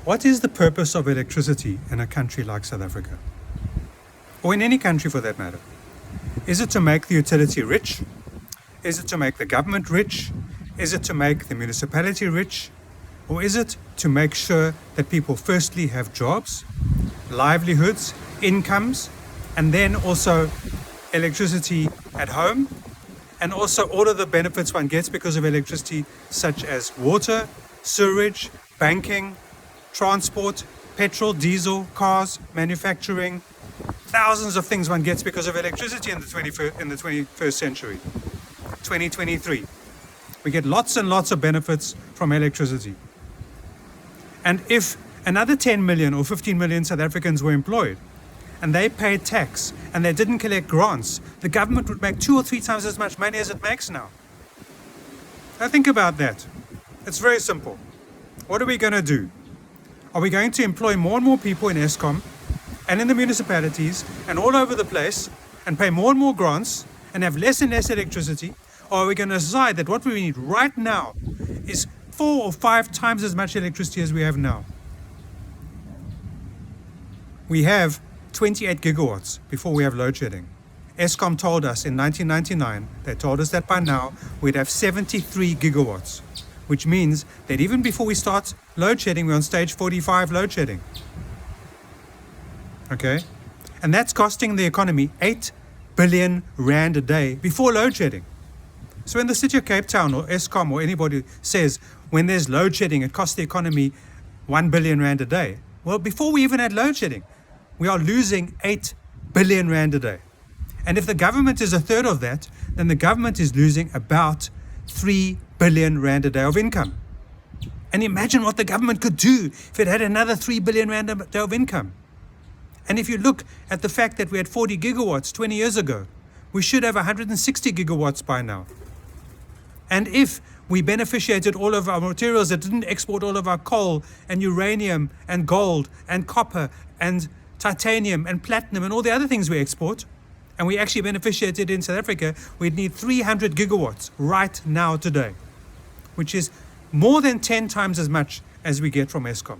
What is the purpose of electricity in a country like South Africa? Or in any country for that matter? Is it to make the utility rich? Is it to make the government rich? Is it to make the municipality rich? Or is it to make sure that people firstly have jobs, livelihoods, incomes, and then also electricity at home, and also all of the benefits one gets because of electricity, such as water, sewerage, banking, transport, petrol, diesel, cars, manufacturing, thousands of things one gets because of electricity in the 21st century, 2023. We get lots and lots of benefits from electricity. And if another 10 million or 15 million South Africans were employed and they paid tax and they didn't collect grants, the government would make 2 or 3 times as much money as it makes now. Now think about that. It's very simple. What are we going to do? Are we going to employ more and more people in Eskom and in the municipalities and all over the place and pay more and more grants and have less and less electricity? Or are we going to decide that what we need right now is 4 or 5 times as much electricity as we have now? We have 28 gigawatts before we have load shedding. Eskom told us in 1999, they told us that by now we'd have 73 gigawatts, which means that even before we start load shedding, we're on stage 45 load shedding. Okay? And that's costing the economy 8 billion rand a day before load shedding. So when the city of Cape Town or Eskom or anybody says when there's load shedding, it costs the economy 1 billion rand a day. Well, before we even had load shedding, we are losing 8 billion rand a day. And if the government is a third of that, then the government is losing about 3 billion rand a day of income. And imagine what the government could do if it had another 3 billion rand a day of income. And if you look at the fact that we had 40 gigawatts 20 years ago, we should have 160 gigawatts by now. And if we beneficiated all of our materials that didn't export all of our coal and uranium and gold and copper and titanium and platinum and all the other things we export, and we actually beneficiated in South Africa, we'd need 300 gigawatts right now today, which is more than 10 times as much as we get from Eskom.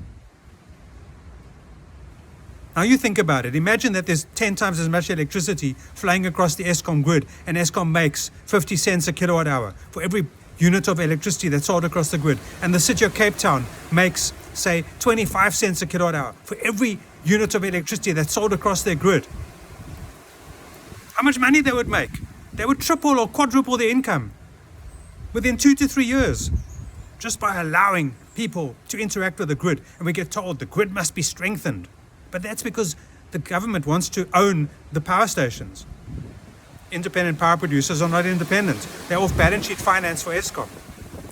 Now you think about it. Imagine that there's 10 times as much electricity flying across the Eskom grid, and Eskom makes 50 cents a kilowatt hour for every unit of electricity that's sold across the grid. And the city of Cape Town makes, say, 25 cents a kilowatt hour for every unit of electricity that's sold across their grid. How much money they would make? They would triple or quadruple their income within 2 to 3 years just by allowing people to interact with the grid. And we get told the grid must be strengthened. But that's because the government wants to own the power stations. Independent power producers are not independent. They're off-balance sheet finance for Eskom.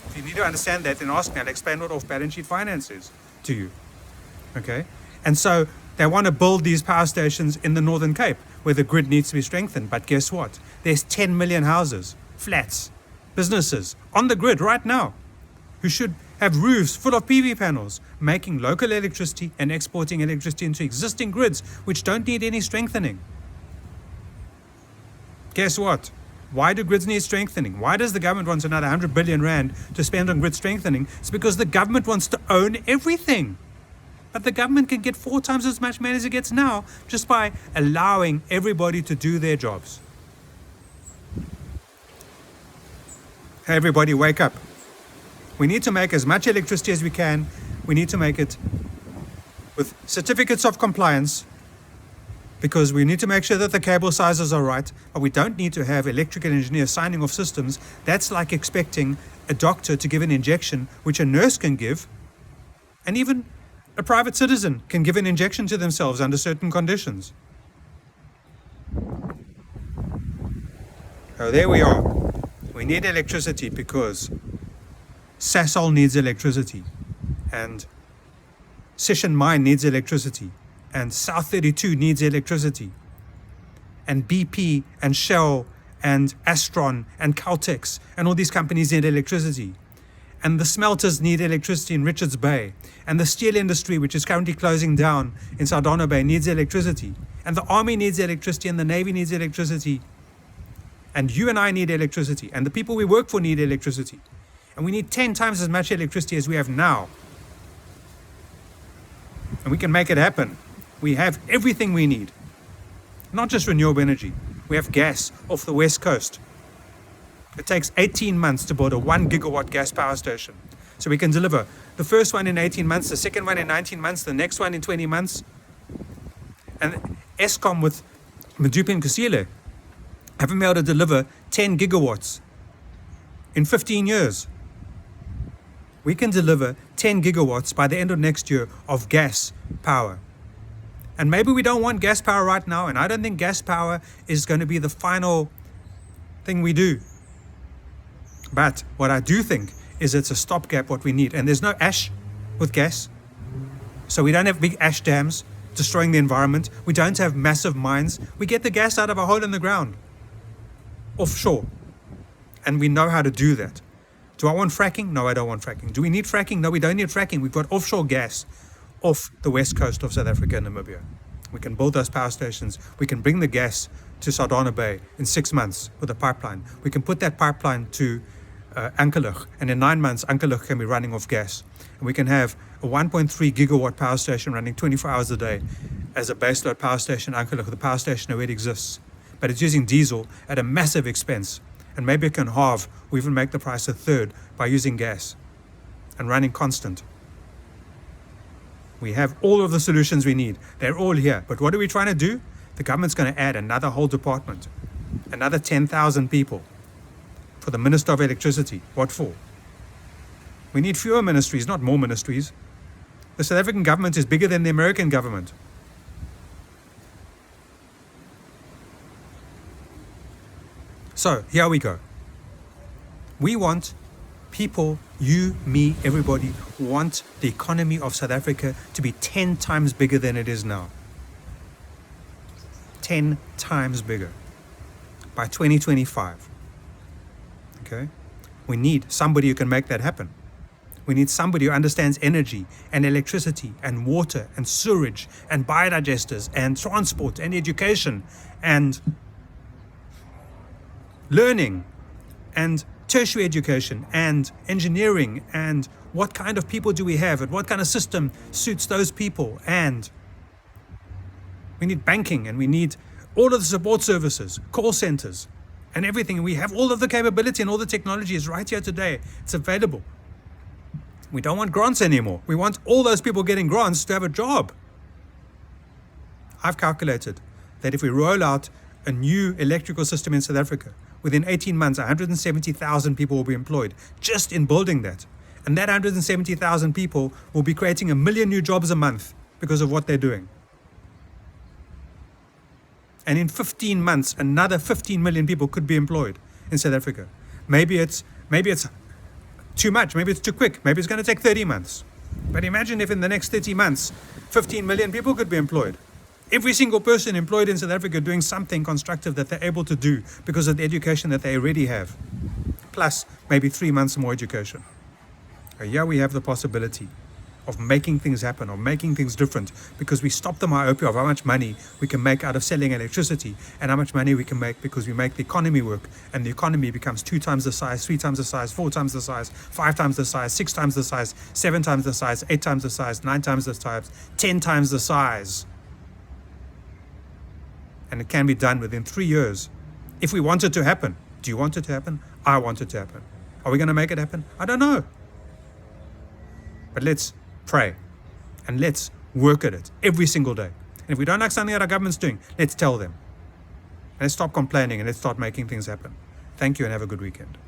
If you need to understand that, then ask me. I'll explain what off-balance sheet finance is to you. Okay? And so they want to build these power stations in the Northern Cape where the grid needs to be strengthened. But guess what? There's 10 million houses, flats, businesses on the grid right now who should have roofs full of PV panels, making local electricity and exporting electricity into existing grids which don't need any strengthening. Guess what? Why do grids need strengthening? Why does the government want another 100 billion rand to spend on grid strengthening? It's because the government wants to own everything. But the government can get 4 times as much money as it gets now just by allowing everybody to do their jobs. Hey, everybody, wake up. We need to make as much electricity as we can. We need to make it with certificates of compliance because we need to make sure that the cable sizes are right, but we don't need to have electrical engineers signing off systems. That's like expecting a doctor to give an injection, which a nurse can give, and even a private citizen can give an injection to themselves under certain conditions. Oh, there we are. We need electricity because Sasol needs electricity, and Sishen Mine needs electricity, and South 32 needs electricity, and BP and Shell and Astron and Caltex and all these companies need electricity, and the smelters need electricity in Richards Bay, and the steel industry, which is currently closing down in Saldanha Bay, needs electricity, and the army needs electricity, and the navy needs electricity, and you and I need electricity, and the people we work for need electricity. And we need 10 times as much electricity as we have now. And we can make it happen. We have everything we need. Not just renewable energy. We have gas off the west coast. It takes 18 months to build a 1 gigawatt gas power station. So we can deliver the first one in 18 months, the second one in 19 months, the next one in 20 months. And Eskom with Medupi and Kusile haven't been able to deliver 10 gigawatts in 15 years. We can deliver 10 gigawatts by the end of next year of gas power. And maybe we don't want gas power right now, and I don't think gas power is going to be the final thing we do. But what I do think is it's a stopgap what we need. And there's no ash with gas. So we don't have big ash dams destroying the environment. We don't have massive mines. We get the gas out of a hole in the ground, offshore. And we know how to do that. Do I want fracking? No, I don't want fracking. Do we need fracking? No, we don't need fracking. We've got offshore gas off the west coast of South Africa and Namibia. We can build those power stations. We can bring the gas to Saldanha Bay in 6 months with a pipeline. We can put that pipeline to Ankerlig, and in 9 months Ankerlig can be running off gas. And we can have a 1.3 gigawatt power station running 24 hours a day as a baseload power station. Ankerlig, the power station already exists, but it's using diesel at a massive expense. And maybe it can halve or even make the price a third by using gas and running constant. We have all of the solutions we need. They're all here. But what are we trying to do? The government's going to add another whole department, another 10,000 people for the Minister of Electricity. What for? We need fewer ministries, not more ministries. The South African government is bigger than the American government. So here we go. We want people, you, me, everybody, want the economy of South Africa to be 10 times bigger than it is now. 10 times bigger by 2025. Okay? We need somebody who can make that happen. We need somebody who understands energy and electricity and water and sewage and biodigesters and transport and education and learning and tertiary education and engineering, and what kind of people do we have and what kind of system suits those people. And we need banking, and we need all of the support services, call centers and everything. We have all of the capability, and all the technology is right here today. It's available. We don't want grants anymore. We want all those people getting grants to have a job. I've calculated that if we roll out a new electrical system in South Africa, within 18 months, 170,000 people will be employed just in building that. And that 170,000 people will be creating 1 million new jobs a month because of what they're doing. And in 15 months, another 15 million people could be employed in South Africa. Maybe it's too much, maybe it's too quick, maybe it's going to take 30 months. But imagine if in the next 30 months, 15 million people could be employed. Every single person employed in South Africa doing something constructive that they're able to do because of the education that they already have. Plus, maybe 3 months more education. Here we have the possibility of making things happen, of making things different, because we stop the myopia of how much money we can make out of selling electricity and how much money we can make because we make the economy work, and the economy becomes 2 times the size, 3 times the size, 4 times the size, 5 times the size, 6 times the size, 7 times the size, 8 times the size, 9 times the size, 10 times the size. And it can be done within 3 years. If we want it to happen. Do you want it to happen? I want it to happen. Are we going to make it happen? I don't know. But let's pray. And let's work at it every single day. And if we don't like something that our government's doing, let's tell them. And let's stop complaining and let's start making things happen. Thank you and have a good weekend.